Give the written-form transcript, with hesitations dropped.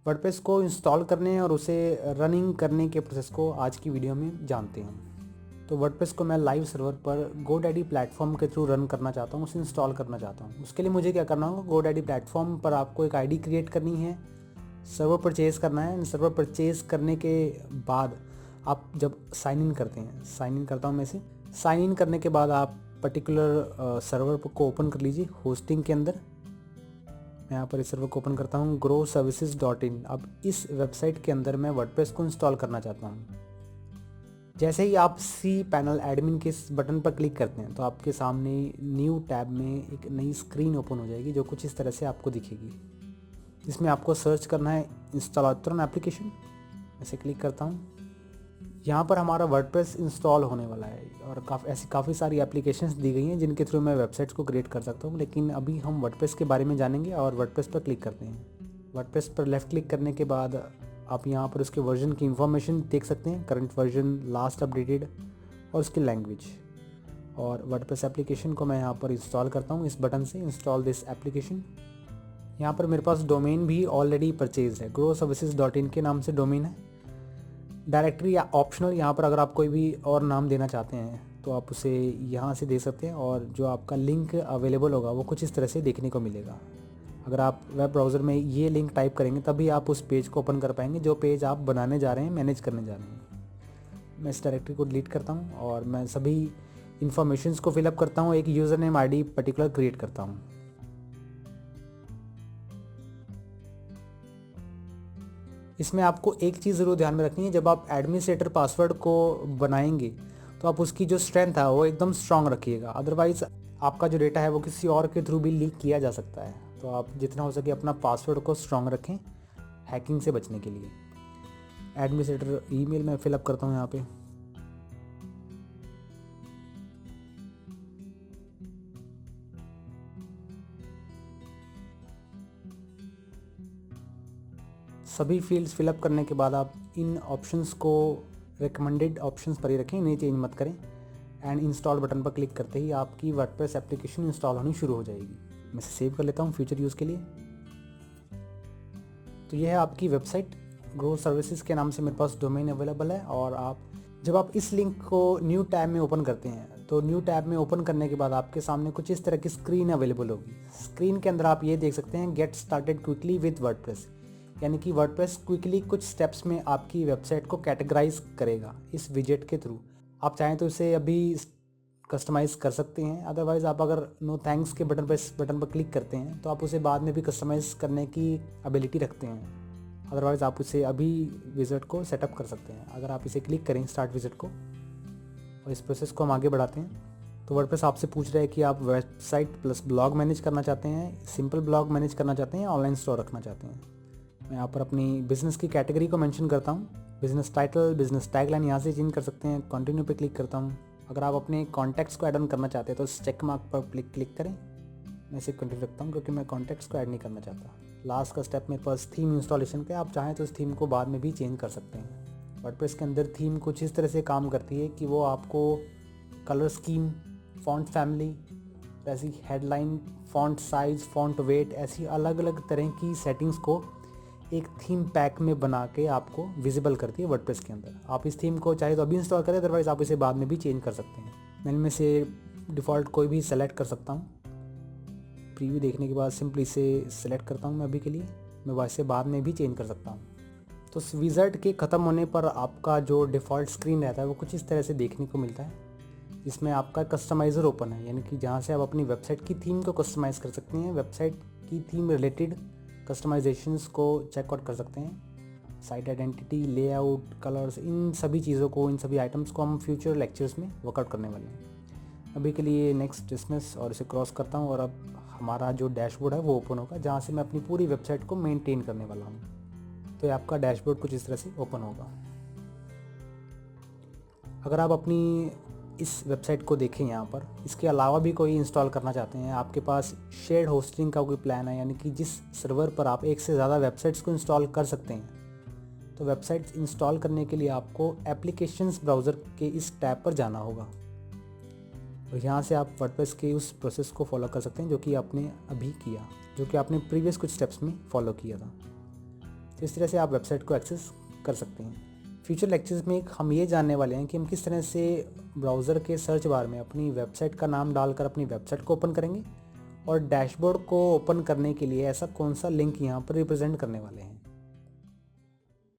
WordPress को install करने और उसे रनिंग करने के प्रोसेस को आज की वीडियो में जानते हैं। तो वर्डप्रेस को मैं लाइव सर्वर पर गोडैडी प्लेटफॉर्म के थ्रू रन करना चाहता हूँ, उसे इंस्टॉल करना चाहता हूँ। उसके लिए मुझे क्या करना होगा, गोडैडी प्लेटफॉर्म पर आपको एक आईडी क्रिएट करनी है, सर्वर परचेज़ करना है। सर्वर परचेज़ करने के बाद आप जब साइन इन करते हैं, साइन इन करता हूँ मैं इसे, साइन इन करने के बाद आप पर्टिकुलर सर्वर को ओपन कर लीजिए होस्टिंग के अंदर। मैं यहाँ पर इस सर्वर को ओपन करता हूँ growservices.in। अब इस वेबसाइट के अंदर मैं वर्डप्रेस को इंस्टॉल करना चाहता हूँ। जैसे ही आप सी पैनल एडमिन के इस बटन पर क्लिक करते हैं तो आपके सामने न्यू टैब में एक नई स्क्रीन ओपन हो जाएगी जो कुछ इस तरह से आपको दिखेगी, जिसमें आपको सर्च करना है इंस्टॉलेशन एप्लीकेशन। ऐसे क्लिक करता हूँ। यहाँ पर हमारा वर्डप्रेस इंस्टॉल होने वाला है और काफ़ी सारी एप्लीकेशंस दी गई हैं जिनके थ्रू मैं वेबसाइट्स को क्रिएट कर सकता हूँ, लेकिन अभी हम वर्डप्रेस के बारे में जानेंगे और वर्डप्रेस पर क्लिक करते हैं। वर्डप्रेस पर लेफ़्ट क्लिक करने के बाद आप यहाँ पर उसके वर्जन की इन्फॉर्मेशन देख सकते हैं, करंट वर्जन, लास्ट अपडेटेड और उसकी लैंग्वेज। और वर्डप्रेस एप्लीकेशन को मैं यहाँ पर इंस्टॉल करता हूँ इस बटन से, इंस्टॉल दिस एप्लीकेशन। यहाँ पर मेरे पास डोमेन भी ऑलरेडी परचेज है, growservices.in के नाम से डोमेन है। डायरेक्टरी या ऑप्शनल, यहाँ पर अगर आप कोई भी और नाम देना चाहते हैं तो आप उसे यहाँ से दे सकते हैं और जो आपका लिंक अवेलेबल होगा वो कुछ इस तरह से देखने को मिलेगा। अगर आप वेब ब्राउज़र में ये लिंक टाइप करेंगे तभी आप उस पेज को ओपन कर पाएंगे जो पेज आप बनाने जा रहे हैं, मैनेज करने जा रहे हैं। मैं इस डायरेक्टरी को डिलीट करता हूँ और मैं सभी इन्फॉर्मेशंस को फिलअप करता हूँ, एक user name ID particular create करता हूँ। इसमें आपको एक चीज़ ज़रूर ध्यान में रखनी है, जब आप एडमिनिस्ट्रेटर पासवर्ड को बनाएंगे तो आप उसकी जो स्ट्रेंथ है वो एकदम स्ट्रांग रखिएगा, अदरवाइज़ आपका जो डेटा है वो किसी और के थ्रू भी लीक किया जा सकता है। तो आप जितना हो सके अपना पासवर्ड को स्ट्रांग रखें हैकिंग से बचने के लिए। एडमिनिस्ट्रेटर ईमेल मैं फिलअप करता हूँ यहाँ पे। सभी फील्ड्स फिलअप करने के बाद आप इन ऑप्शंस को रिकमेंडेड ऑप्शंस पर ही रखें, इन्हें चेंज मत करें। एंड इंस्टॉल बटन पर क्लिक करते ही आपकी वर्डप्रेस एप्लीकेशन इंस्टॉल होनी शुरू हो जाएगी। मैं इसे सेव कर लेता हूँ फ्यूचर यूज़ के लिए। तो यह है आपकी वेबसाइट, ग्रो सर्विसेज के नाम से मेरे पास डोमेन अवेलेबल है। और जब आप इस लिंक को न्यू टैब में ओपन करते हैं तो न्यू टैब में ओपन करने के बाद आपके सामने कुछ इस तरह की स्क्रीन अवेलेबल होगी। स्क्रीन के अंदर आप ये देख सकते हैं, get started quickly with WordPress, यानी कि वर्डप्रेस क्विकली कुछ स्टेप्स में आपकी वेबसाइट को कैटेगराइज करेगा इस विजेट के थ्रू। आप चाहें तो इसे अभी कस्टमाइज़ कर सकते हैं, अदरवाइज़ आप अगर नो थैंक्स के बटन पर क्लिक करते हैं तो आप उसे बाद में भी कस्टमाइज़ करने की एबिलिटी रखते हैं। अदरवाइज़ आप उसे अभी विजिट को सेटअप कर सकते हैं। अगर आप इसे क्लिक करें स्टार्ट विजिट को और इस प्रोसेस को हम आगे बढ़ाते हैं तो वर्डप्रेस आपसे पूछ रहा है कि आप वेबसाइट प्लस ब्लॉग मैनेज करना चाहते हैं, सिंपल ब्लॉग मैनेज करना चाहते हैं, ऑनलाइन स्टोर रखना चाहते हैं। मैं यहाँ पर अपनी बिज़नेस की कैटेगरी को मेंशन करता हूँ, बिज़नेस टाइटल, बिज़नेस टैगलाइन यहाँ से चेंज कर सकते हैं। कंटिन्यू पे क्लिक करता हूँ। अगर आप अपने कॉन्टैक्ट्स को ऐड ऑन करना चाहते हैं तो चेक मार्क पर क्लिक करें। मैं इसे कंटिन्यू रखता हूँ क्योंकि मैं कॉन्टैक्ट्स को ऐड नहीं करना चाहता। लास्ट का स्टेप मेरे पास थीम इंस्टॉलेशन पे, आप चाहें तो इस थीम को बाद में भी चेंज कर सकते हैं। वर्डप्रेस के अंदर थीम कुछ इस तरह से काम करती है कि वो आपको कलर स्कीम, फॉन्ट फैमिली, ऐसी headline, font size, font weight, ऐसी अलग अलग तरह की सेटिंग्स को एक थीम पैक में बना के आपको विजिबल करती है वर्डप्रेस के अंदर। आप इस थीम को चाहे तो अभी इंस्टॉल करें, अदरवाइज़ आप इसे बाद में भी चेंज कर सकते हैं। मैं इनमें से डिफ़ॉल्ट कोई भी सेलेक्ट कर सकता हूँ। प्रीव्यू देखने के बाद सिंपली इसे सेलेक्ट करता हूँ मैं अभी के लिए, मैं वैसे बाद में भी चेंज कर सकता हूँ। तो विज़ार्ड के ख़त्म होने पर आपका जो डिफ़ॉल्ट स्क्रीन रहता है वो कुछ इस तरह से देखने को मिलता है, जिसमें आपका कस्टमाइज़र ओपन है, यानी कि जहाँ से आप अपनी वेबसाइट की थीम को कस्टमाइज़ कर सकते हैं। वेबसाइट की थीम रिलेटेड कस्टमाइजेशंस को चेकआउट कर सकते हैं। साइट आइडेंटिटी, लेआउट, कलर्स, इन सभी चीज़ों को, इन सभी आइटम्स को हम फ्यूचर लेक्चर्स में वर्कआउट करने वाले हैं। अभी के लिए नेक्स्ट डिसमिस और इसे क्रॉस करता हूँ और अब हमारा जो डैशबोर्ड है वो ओपन होगा, जहाँ से मैं अपनी पूरी वेबसाइट को मेंटेन करने वाला हूँ। तो ये आपका डैशबोर्ड कुछ इस तरह से ओपन होगा। अगर आप अपनी इस वेबसाइट को देखें यहाँ पर, इसके अलावा भी कोई इंस्टॉल करना चाहते हैं, आपके पास शेयर्ड होस्टिंग का कोई प्लान है, यानी कि जिस सर्वर पर आप एक से ज़्यादा वेबसाइट्स को इंस्टॉल कर सकते हैं, तो वेबसाइट्स इंस्टॉल करने के लिए आपको एप्लीकेशंस ब्राउज़र के इस टैब पर जाना होगा और यहाँ से आप वर्डप्रेस के उस प्रोसेस को फॉलो कर सकते हैं जो कि आपने अभी किया, जो कि आपने प्रीवियस कुछ स्टेप्स में फॉलो किया था। तो इस तरह से आप वेबसाइट को एक्सेस कर सकते हैं। फ्यूचर लेक्चर्स में हम ये जानने वाले हैं कि हम किस तरह से ब्राउज़र के सर्च बार में अपनी वेबसाइट का नाम डालकर अपनी वेबसाइट को ओपन करेंगे और डैशबोर्ड को ओपन करने के लिए ऐसा कौन सा लिंक यहाँ पर रिप्रेजेंट करने वाले हैं।